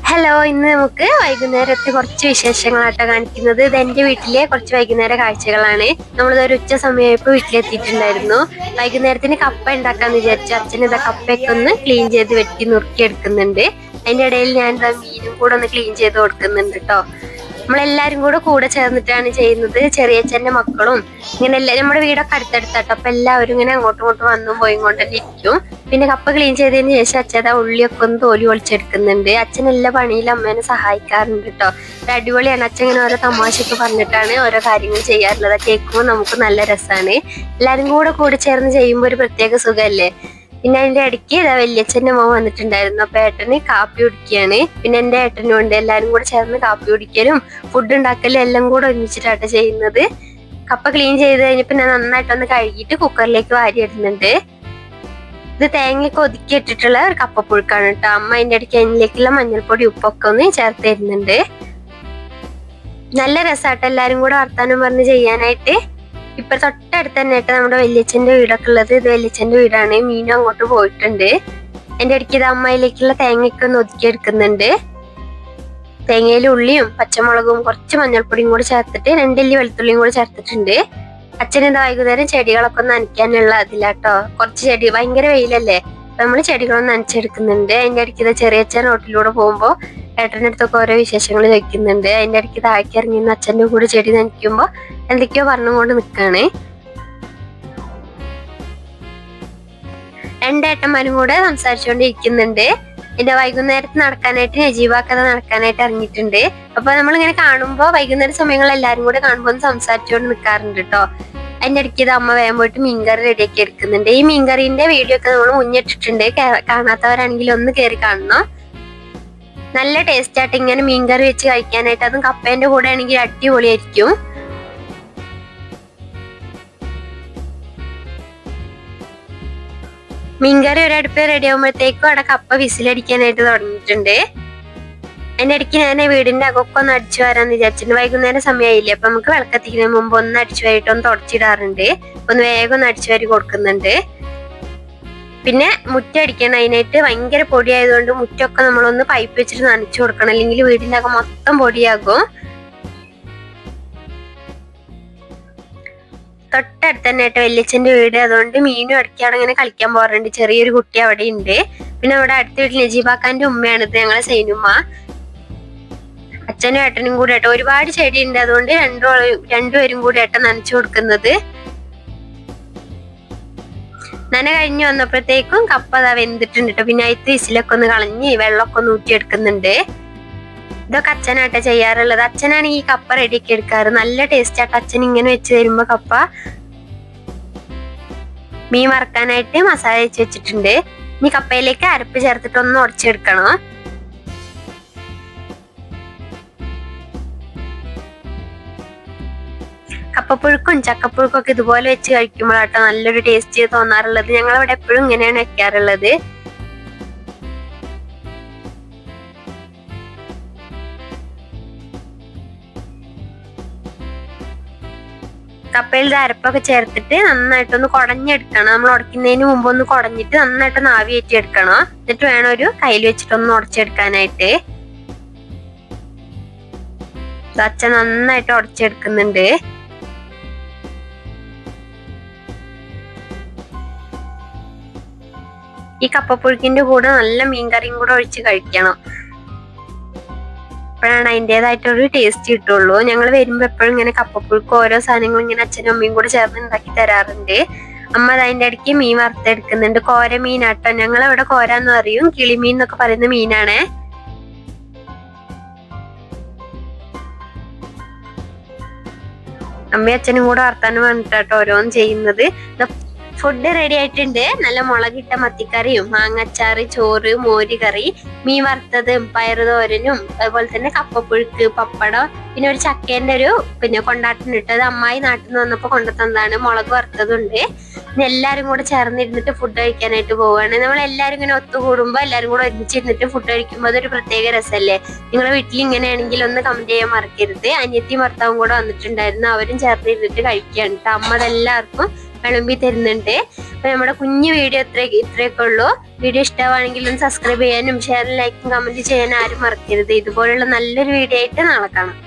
Hello, ഇന്ന് നമുക്ക് വൈകുന്നേരത്തെ കുറച്ച് വിശേഷങ്ങളാട്ടോ കാണിക്കുന്നത്. ഇത് എന്റെ വീട്ടിലെ കുറച്ച് വൈകുന്നേര കാഴ്ചകളാണ്. നമ്മളിതൊരു ഉച്ച സമയമായപ്പോൾ വീട്ടിലെത്തിയിട്ടുണ്ടായിരുന്നു. വൈകുന്നേരത്തിന് കപ്പ ഉണ്ടാക്കാന്ന് വിചാരിച്ചു. അച്ഛൻ ഇതാ കപ്പയൊക്കെ ഒന്ന് ക്ലീൻ ചെയ്ത് വെട്ടി നുറുക്കി എടുക്കുന്നുണ്ട്. അതിന്റെ ഇടയിൽ ഞാൻ ഇതാ മീനും കൂടെ ഒന്ന് ക്ലീൻ ചെയ്ത് കൊടുക്കുന്നുണ്ട് കേട്ടോ. നമ്മളെല്ലാരും കൂടെ ചേർന്നിട്ടാണ് ചെയ്യുന്നത്. ചെറിയച്ഛന്റെ മക്കളും ഇങ്ങനെ എല്ലാവരും, നമ്മുടെ വീടൊക്കെ അടുത്തടുത്താട്ടോ. അപ്പൊ എല്ലാവരും ഇങ്ങനെ അങ്ങോട്ടും ഇങ്ങോട്ടും വന്നും പോയി കൊണ്ടന്നെ ഇരിക്കും. പിന്നെ കപ്പ ക്ലീൻ ചെയ്തതിന് ശേഷം അച്ഛൻ ഉള്ളിയൊക്കെ ഒന്ന് തോലി ഒളിച്ചെടുക്കുന്നുണ്ട്. അച്ഛൻ എല്ലാ പണിയിലും അമ്മേനെ സഹായിക്കാറുണ്ട് കേട്ടോ. അടിപൊളിയാണ്. അച്ഛൻ ഇങ്ങനെ ഓരോ തമാശയൊക്കെ പറഞ്ഞിട്ടാണ് ഓരോ കാര്യങ്ങൾ ചെയ്യാറുള്ളത്. കേൾക്കുമ്പോൾ നമുക്ക് നല്ല രസമാണ്. എല്ലാരും കൂടെ ചേർന്ന് ചെയ്യുമ്പോൾ ഒരു പ്രത്യേക സുഖമല്ലേ. പിന്നെ അതിന്റെ ഇടയ്ക്ക് വല്യച്ഛന്റെ മോൻ വന്നിട്ടുണ്ടായിരുന്നു. അപ്പൊ ഏട്ടന് കാപ്പി കുടിക്കുകയാണ്. പിന്നെ എന്റെ ഏട്ടനും ഉണ്ട്. എല്ലാരും കൂടെ ചേർന്ന് കാപ്പി കുടിക്കലും ഫുഡ് ഉണ്ടാക്കലും എല്ലാം കൂടെ ഒരുമിച്ചിട്ടാണ് ചെയ്യുന്നത്. കപ്പ ക്ലീൻ ചെയ്ത് കഴിഞ്ഞപ്പോ ഞാൻ നന്നായിട്ടൊന്ന് കഴുകിയിട്ട് കുക്കറിലേക്ക് വാരി ഇടുന്നുണ്ട്. ഇത് തേങ്ങയൊക്കെ ഒതുക്കി ഇട്ടിട്ടുള്ള ഒരു കപ്പപ്പുഴുക്കാണ് കേട്ടോ. അമ്മ അതിന്റെ ഇടയ്ക്ക് അതിലേക്കുള്ള മഞ്ഞൾപ്പൊടി ഉപ്പൊക്കെ ഒന്ന് ചേർത്ത് തരുന്നുണ്ട്. നല്ല രസമാട്ടോ എല്ലാരും കൂടെ വർത്താനം പറഞ്ഞ് ചെയ്യാനായിട്ട്. ഇപ്പൊ തൊട്ടടുത്ത് തന്നെ ആയിട്ട് നമ്മുടെ വല്യച്ഛന്റെ വീടൊക്കെ ഉള്ളത്. ഇത് വല്യച്ഛന്റെ വീടാണ്. മീനും അങ്ങോട്ട് പോയിട്ടുണ്ട്. അതിന്റെ ഇടയ്ക്ക് ഇത് അമ്മയിലേക്കുള്ള തേങ്ങയൊക്കെ ഒന്ന് ഒതുക്കിയെടുക്കുന്നുണ്ട്. തേങ്ങയിൽ ഉള്ളിയും പച്ചമുളകും കുറച്ച് മഞ്ഞൾപ്പൊടിയും കൂടി ചേർത്തിട്ട് 2 അല്ലി വെളുത്തുള്ളിയും കൂടി ചേർത്തിട്ടുണ്ട്. അച്ഛനെന്താ വൈകുന്നേരം ചെടികളൊക്കെ ഒന്ന് നനയ്ക്കാനുള്ള ഇതിലാട്ടോ. കുറച്ച് ചെടി, ഭയങ്കര വെയിലല്ലേ, അപ്പൊ നമ്മള് ചെടികളൊന്ന് നനച്ചെടുക്കുന്നുണ്ട്. അതിന്റെ ഇടയ്ക്ക് ഇത് ചെറിയച്ഛൻ റോട്ടിലൂടെ പോകുമ്പോ ഏട്ടൻ്റെ അടുത്തൊക്കെ ഓരോ വിശേഷങ്ങൾ ചോദിക്കുന്നുണ്ട്. അതിന്റെ ഇടയ്ക്ക് താഴേക്ക് ഇറങ്ങി അച്ഛൻ്റെ കൂടെ ചെടി നനയ്ക്കുമ്പോ എന്തൊക്കെയോ പറഞ്ഞുകൊണ്ട് നിൽക്കാണ്. രണ്ടേട്ടന്മാരും കൂടെ സംസാരിച്ചുകൊണ്ടിരിക്കുന്നുണ്ട്. എന്റെ വൈകുന്നേരത്ത് നടക്കാനായിട്ട് നജീബാക്കഥ നടക്കാനായിട്ട് ഇറങ്ങിയിട്ടുണ്ട്. അപ്പൊ നമ്മളിങ്ങനെ കാണുമ്പോ വൈകുന്നേര സമയങ്ങളിൽ എല്ലാരും കൂടെ കാണുമ്പോ ഒന്ന് സംസാരിച്ചുകൊണ്ട് നിൽക്കാറുണ്ട് കേട്ടോ. അതിന്റെ ഇടയ്ക്ക് ഇത് അമ്മ വേഗം പോയിട്ട് മീൻകറി റെഡിയാക്കി എടുക്കുന്നുണ്ട്. ഈ മീൻകറിന്റെ വീഡിയോ ഒക്കെ നമ്മൾ മുന്നിട്ടിട്ടുണ്ട്. കാണാത്തവരാണെങ്കിൽ ഒന്ന് കയറി കാണണം. നല്ല ടേസ്റ്റ് ആയിട്ട് ഇങ്ങനെ മീൻകറി വെച്ച് കഴിക്കാനായിട്ട്, അതും കപ്പേന്റെ കൂടെ ആണെങ്കിൽ അടിപൊളിയായിരിക്കും. മീൻകറി ഒരടുപ്പ് റെഡി ആകുമ്പോഴത്തേക്കും അവിടെ കപ്പ വിസിലടിക്കാനായിട്ട് തുടങ്ങിയിട്ടുണ്ട്. അതിന്റെ ഇടയ്ക്ക് ഞാൻ വീടിന്റെ അകമൊക്കെ ഒന്ന് അടിച്ചു വരാന്ന് വിചാരിച്ചിട്ടുണ്ട്. വൈകുന്നേരം സമയമായില്ലേ, അപ്പൊ നമുക്ക് വിളക്കത്തിക്കുന്നതിന് മുമ്പ് ഒന്ന് അടിച്ചു വാരിട്ട് ഒന്ന് തുടച്ചിടാറുണ്ട്. ഒന്ന് വേഗം ഒന്ന് അടിച്ചു വാരി കൊടുക്കുന്നുണ്ട്. പിന്നെ മുറ്റടിക്കണം. അതിനായിട്ട് ഭയങ്കര പൊടിയായതുകൊണ്ട് മുറ്റമൊക്കെ നമ്മളൊന്ന് പൈപ്പ് വെച്ചിട്ട് നനച്ചു കൊടുക്കണം, അല്ലെങ്കിൽ വീടിന്റെ അകം മൊത്തം പൊടിയാകും. തൊട്ടടുത്ത് തന്നെ ആയിട്ട് വല്യച്ഛന്റെ വീട്. അതുകൊണ്ട് മീനും ഇടയ്ക്കാണ് ഇങ്ങനെ കളിക്കാൻ പോകാറുണ്ട്. ചെറിയൊരു കുട്ടി അവിടെ ഉണ്ട്. പിന്നെ അവിടെ അടുത്ത വീട്ടിൽ നജീബാക്കാന്റെ ഉമ്മയാണിത്, ഞങ്ങളെ സൈനുമ്മ. അച്ഛനും ഏട്ടനും കൂടെ ആയിട്ട് ഒരുപാട് ചെടി ഉണ്ട്. അതുകൊണ്ട് രണ്ടുപേരും കൂടെ ആയിട്ട് നനച്ചു കൊടുക്കുന്നത്. നന കഴിഞ്ഞ് വന്നപ്പോഴത്തേക്കും കപ്പ വെന്തിട്ടുണ്ട് കേട്ടോ. പിന്നെ അതിൽ വിസിലൊക്കെ ഒന്ന് കളഞ്ഞ് വെള്ളമൊക്കെ ഒന്ന് ഊറ്റിയെടുക്കുന്നുണ്ട്. ഇതൊക്കെ അച്ഛനായിട്ടാ ചെയ്യാറുള്ളത്. അച്ഛനാണ് ഈ കപ്പ റെഡിയാക്കി എടുക്കാറ്. നല്ല ടേസ്റ്റ് ആയിട്ട് അച്ഛൻ ഇങ്ങനെ വെച്ച് തരുമ്പോ കപ്പ. മീൻ വറക്കാനായിട്ട് മസാല വെച്ചിട്ടുണ്ട്. ഇനി കപ്പയിലേക്ക് അരപ്പ് ചേർത്തിട്ട് ഒന്ന് ഉടച്ചെടുക്കണം. കപ്പപ്പുഴുക്കും ചക്കപ്പുഴുക്കും ഒക്കെ ഇതുപോലെ വെച്ച് കഴിക്കുമ്പോഴാട്ടോ നല്ലൊരു ടേസ്റ്റ് തോന്നാറുള്ളത്. ഞങ്ങളവിടെ എപ്പോഴും ഇങ്ങനെയാണ് വെക്കാറുള്ളത്. കപ്പയിൽ അരപ്പൊക്കെ ചേർത്തിട്ട് നന്നായിട്ടൊന്ന് കുടഞ്ഞെടുക്കണം. നമ്മൾ ഉടയ്ക്കുന്നതിന് മുമ്പ് ഒന്ന് കുടഞ്ഞിട്ട് നന്നായിട്ടൊന്ന് ആവി കയറ്റിയെടുക്കണം. എന്നിട്ട് വേണം ഒരു കയ്യിൽ വെച്ചിട്ടൊന്ന് ഉടച്ചെടുക്കാനായിട്ട്. അച്ഛൻ നന്നായിട്ട് ഉടച്ചെടുക്കുന്നുണ്ട്. ഈ കപ്പപ്പുഴുക്കിന്റെ കൂടെ നല്ല മീൻകറിയും കൂടെ ഒഴിച്ച് കഴിക്കണം. അപ്പോഴാണ് അതിൻ്റെതായിട്ടൊരു ടേസ്റ്റ് കിട്ടുള്ളൂ. ഞങ്ങൾ വരുമ്പോ എപ്പോഴും ഇങ്ങനെ കപ്പപ്പുഴുക്ക് ഓരോ സാധനങ്ങളും ഇങ്ങനെ അച്ഛനും അമ്മയും കൂടെ ചേർന്ന് ഉണ്ടാക്കി തരാറുണ്ട്. അമ്മ അതിന്റെ ഇടയ്ക്ക് മീൻ വറുത്തെടുക്കുന്നുണ്ട്. കോര മീനാട്ടോ. ഞങ്ങളവിടെ കോരാന്ന് പറയും. കിളിമീൻ എന്നൊക്കെ പറയുന്ന മീനാണേ. അമ്മയും അച്ഛനും കൂടെ വർത്താനം പറഞ്ഞിട്ടാട്ടോ ഓരോന്ന് ചെയ്യുന്നത്. ഫുഡ് റെഡി ആയിട്ടുണ്ട്. നല്ല മുളകിട്ട മത്തിക്കറിയും മാങ്ങച്ചാറ്, ചോറ്, മോര് കറി, മീൻ വറുത്തതും പയറുതോരനും, അതുപോലെ തന്നെ കപ്പപ്പുഴുക്ക്, പപ്പടം, പിന്നെ ഒരു ചക്കേന്റെ ഒരു കൊണ്ടാട്ടം ഇട്ടത് അമ്മായി നാട്ടിൽ നിന്ന് വന്നപ്പോ കൊണ്ടുതന്നതാണ്. മുളക് വറുത്തതുണ്ട്. പിന്നെ എല്ലാരും കൂടെ ചേർന്നിരുന്നിട്ട് ഫുഡ് കഴിക്കാനായിട്ട് പോവുകയാണ്. നമ്മൾ എല്ലാരും ഇങ്ങനെ ഒത്തുകൂടുമ്പോ എല്ലാരും കൂടെ ഒരുമിച്ചിരുന്നിട്ട് ഫുഡ് കഴിക്കുമ്പോൾ അതൊരു പ്രത്യേക രസമല്ലേ. നിങ്ങളുടെ വീട്ടിൽ ഇങ്ങനെയാണെങ്കിൽ ഒന്ന് കമന്റ് ചെയ്യാൻ മറക്കരുത്. അനിയത്തിയും ഭർത്താവും കൂടെ വന്നിട്ടുണ്ടായിരുന്നു. അവരും ചേർന്നിരുന്നിട്ട് കഴിക്കുകയാണ്. അമ്മ അതെല്ലാവർക്കും വിളമ്പി തരുന്നുണ്ട്. അപ്പൊ നമ്മുടെ കുഞ്ഞു വീഡിയോ ഇത്രയൊക്കെ ഉള്ളൂ. വീഡിയോ ഇഷ്ടമാണെങ്കിൽ ഒന്ന് സബ്സ്ക്രൈബ് ചെയ്യാനും ഷെയർ ലൈക്കും കമന്റ് ചെയ്യാനും ആരും മറക്കരുത്. ഇതുപോലുള്ള നല്ലൊരു വീഡിയോ ആയിട്ട് നാളെ കാണാം.